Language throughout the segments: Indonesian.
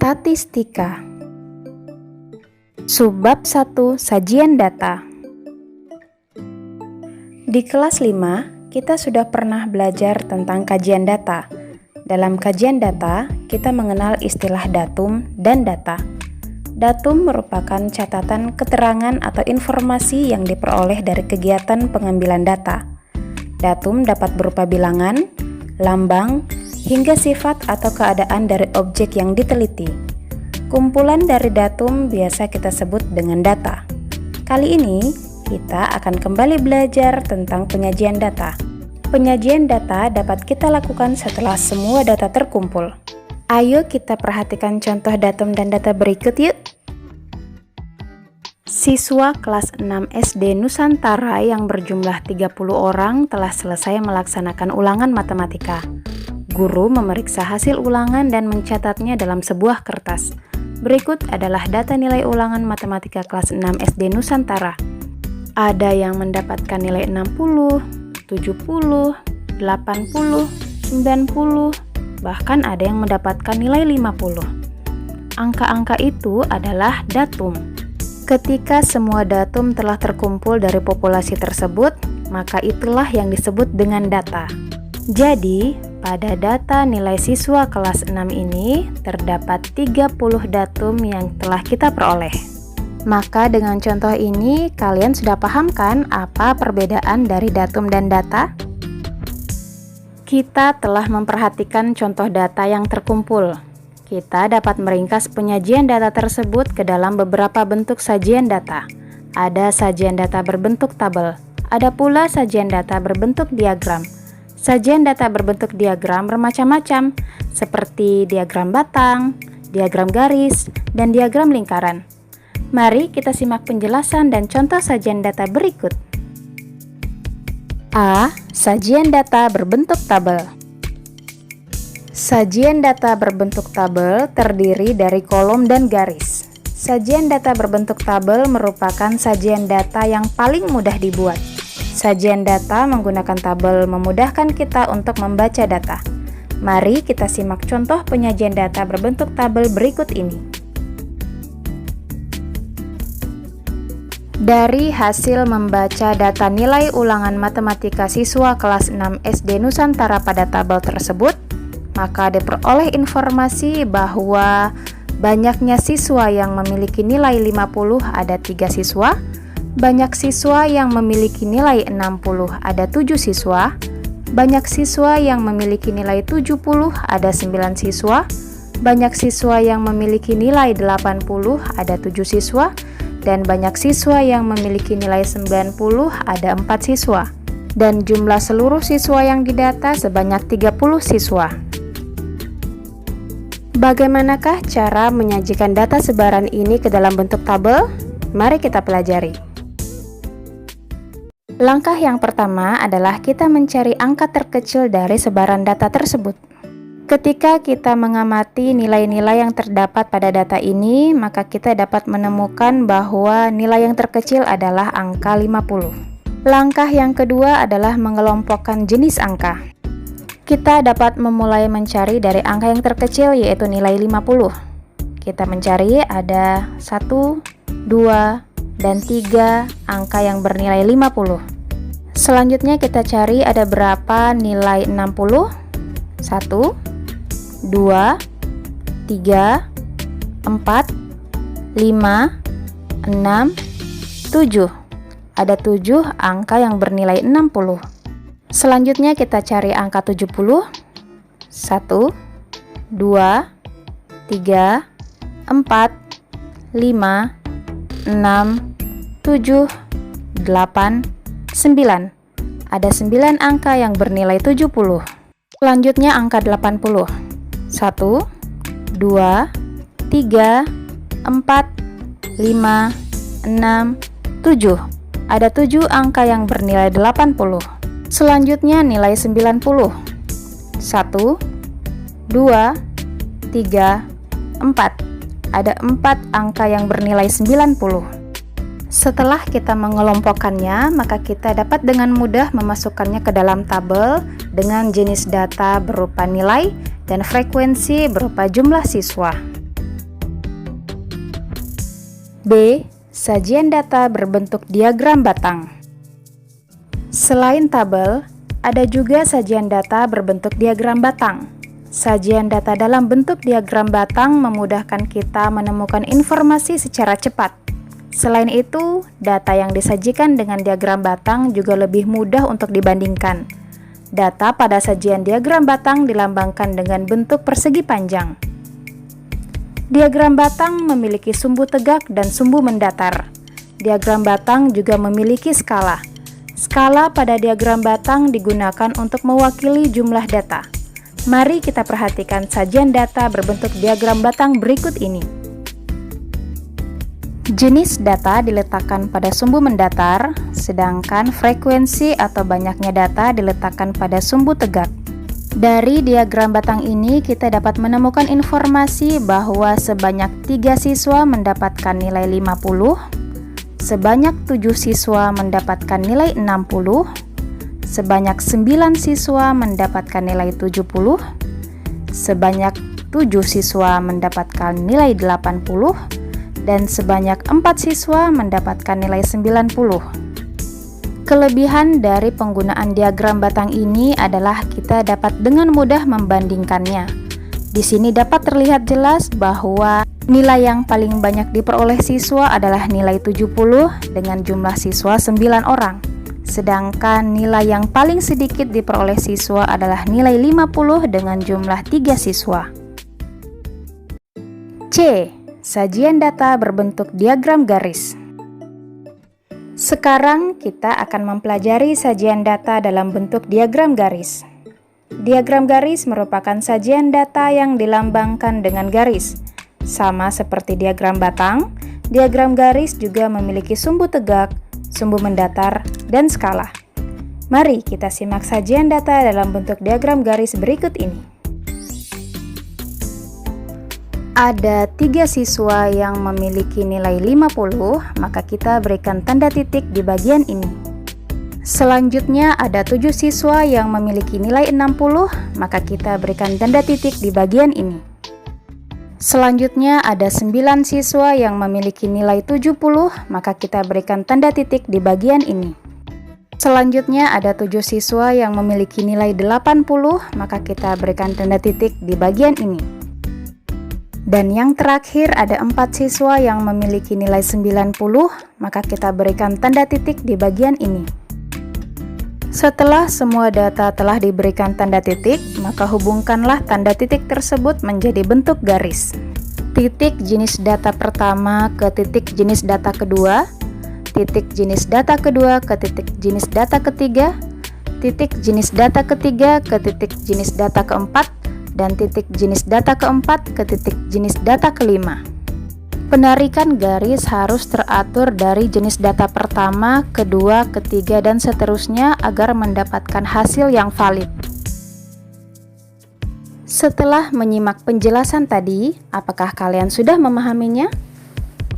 Statistika. Subbab 1, sajian data. Di kelas 5, kita sudah pernah belajar tentang kajian data. Dalam kajian data, kita mengenal istilah datum dan data. Datum merupakan catatan keterangan atau informasi yang diperoleh dari kegiatan pengambilan data. Datum dapat berupa bilangan, lambang, hingga sifat atau keadaan dari objek yang diteliti. Kumpulan dari datum biasa kita sebut dengan data. Kali ini, kita akan kembali belajar tentang penyajian data. Penyajian data dapat kita lakukan setelah semua data terkumpul. Ayo kita perhatikan contoh datum dan data berikut yuk. Siswa kelas 6 SD Nusantara yang berjumlah 30 orang telah selesai melaksanakan ulangan matematika. Guru memeriksa hasil ulangan dan mencatatnya dalam sebuah kertas. Berikut adalah data nilai ulangan matematika kelas 6 SD Nusantara. Ada yang mendapatkan nilai 60, 70, 80, 90, bahkan ada yang mendapatkan nilai 50. Angka-angka itu adalah datum. Ketika semua datum telah terkumpul dari populasi tersebut, maka itulah yang disebut dengan data. Jadi, pada data nilai siswa kelas 6 ini terdapat 30 datum yang telah kita peroleh. Maka dengan contoh ini kalian sudah paham kan apa perbedaan dari datum dan data? Kita telah memperhatikan contoh data yang terkumpul. Kita dapat meringkas penyajian data tersebut ke dalam beberapa bentuk sajian data. Ada sajian data berbentuk tabel, ada pula sajian data berbentuk diagram. Sajian data berbentuk diagram bermacam-macam, seperti diagram batang, diagram garis, dan diagram lingkaran. Mari kita simak penjelasan dan contoh sajian data berikut. A. Sajian data berbentuk tabel. Sajian data berbentuk tabel terdiri dari kolom dan garis. Sajian data berbentuk tabel merupakan sajian data yang paling mudah dibuat. Sajian data menggunakan tabel memudahkan kita untuk membaca data. Mari kita simak contoh penyajian data berbentuk tabel berikut ini. Dari hasil membaca data nilai ulangan matematika siswa kelas 6 SD Nusantara pada tabel tersebut, maka diperoleh informasi bahwa banyaknya siswa yang memiliki nilai 50 ada 3 siswa, banyak siswa yang memiliki nilai 60 ada 7 siswa, banyak siswa yang memiliki nilai 70 ada 9 siswa, banyak siswa yang memiliki nilai 80 ada 7 siswa, dan banyak siswa yang memiliki nilai 90 ada 4 siswa. Dan jumlah seluruh siswa yang didata sebanyak 30 siswa. Bagaimanakah cara menyajikan data sebaran ini ke dalam bentuk tabel? Mari kita pelajari. Langkah yang pertama adalah kita mencari angka terkecil dari sebaran data tersebut. Ketika kita mengamati nilai-nilai yang terdapat pada data ini, maka kita dapat menemukan bahwa nilai yang terkecil adalah angka 50. Langkah yang kedua adalah mengelompokkan jenis angka. Kita dapat memulai mencari dari angka yang terkecil yaitu nilai 50. Kita mencari ada 1, 2, dan 3 angka yang bernilai 50. Selanjutnya kita cari ada berapa nilai 60. 1, 2, 3, 4, 5, 6, 7. Ada 7 angka yang bernilai 60. Selanjutnya kita cari angka 70. 1, 2, 3, 4, 5, 6, 7, 8, 9. Ada 9 angka yang bernilai 70. Selanjutnya angka 80. 1, 2, 3, 4, 5, 6, 7. Ada 7 angka yang bernilai 80. Selanjutnya nilai 90. 1, 2, 3, 4. Ada 4 angka yang bernilai 90. Setelah kita mengelompokkannya, maka kita dapat dengan mudah memasukkannya ke dalam tabel dengan jenis data berupa nilai dan frekuensi berupa jumlah siswa. B. Sajian data berbentuk diagram batang. Selain tabel, ada juga sajian data berbentuk diagram batang. Sajian data dalam bentuk diagram batang memudahkan kita menemukan informasi secara cepat. Selain itu, data yang disajikan dengan diagram batang juga lebih mudah untuk dibandingkan. Data pada sajian diagram batang dilambangkan dengan bentuk persegi panjang. Diagram batang memiliki sumbu tegak dan sumbu mendatar. Diagram batang juga memiliki skala. Skala pada diagram batang digunakan untuk mewakili jumlah data. Mari kita perhatikan sajian data berbentuk diagram batang berikut ini. Jenis data diletakkan pada sumbu mendatar, sedangkan frekuensi atau banyaknya data diletakkan pada sumbu tegak. Dari diagram batang ini kita dapat menemukan informasi bahwa sebanyak 3 siswa mendapatkan nilai 50, sebanyak 7 siswa mendapatkan nilai 60, sebanyak 9 siswa mendapatkan nilai 70, sebanyak 7 siswa mendapatkan nilai 80, dan sebanyak 4 siswa mendapatkan nilai 90. Kelebihan dari penggunaan diagram batang ini adalah kita dapat dengan mudah membandingkannya. Di sini dapat terlihat jelas bahwa nilai yang paling banyak diperoleh siswa adalah nilai 70 dengan jumlah siswa 9 orang. Sedangkan nilai yang paling sedikit diperoleh siswa adalah nilai 50 dengan jumlah 3 siswa. C. Sajian data berbentuk diagram garis. Sekarang kita akan mempelajari sajian data dalam bentuk diagram garis. Diagram garis merupakan sajian data yang dilambangkan dengan garis. Sama seperti diagram batang, diagram garis juga memiliki sumbu tegak, sumbu mendatar, dan skala. Mari kita simak sajian data dalam bentuk diagram garis berikut ini. Ada 3 siswa yang memiliki nilai 50, maka kita berikan tanda titik di bagian ini. Selanjutnya ada 7 siswa yang memiliki nilai 60, maka kita berikan tanda titik di bagian ini. Selanjutnya ada 9 siswa yang memiliki nilai 70, maka kita berikan tanda titik di bagian ini. Selanjutnya ada 7 siswa yang memiliki nilai 80, maka kita berikan tanda titik di bagian ini. Dan yang terakhir ada 4 siswa yang memiliki nilai 90, maka kita berikan tanda titik di bagian ini. Setelah semua data telah diberikan tanda titik, maka hubungkanlah tanda titik tersebut menjadi bentuk garis. Titik jenis data pertama ke titik jenis data kedua, titik jenis data kedua ke titik jenis data ketiga, titik jenis data ketiga ke titik jenis data keempat, dan titik jenis data keempat ke titik jenis data kelima. Penarikan garis harus teratur dari jenis data pertama, kedua, ketiga, dan seterusnya agar mendapatkan hasil yang valid. Setelah menyimak penjelasan tadi, apakah kalian sudah memahaminya?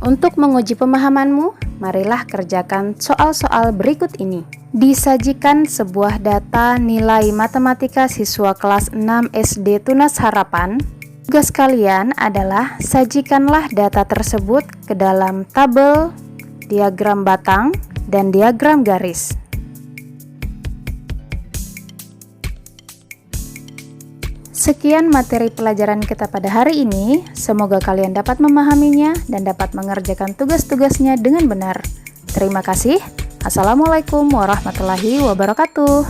Untuk menguji pemahamanmu, marilah kerjakan soal-soal berikut ini. Disajikan sebuah data nilai matematika siswa kelas 6 SD Tunas Harapan. Tugas kalian adalah sajikanlah data tersebut ke dalam tabel, diagram batang, dan diagram garis. Sekian materi pelajaran kita pada hari ini. Semoga kalian dapat memahaminya dan dapat mengerjakan tugas-tugasnya dengan benar. Terima kasih. Assalamualaikum warahmatullahi wabarakatuh.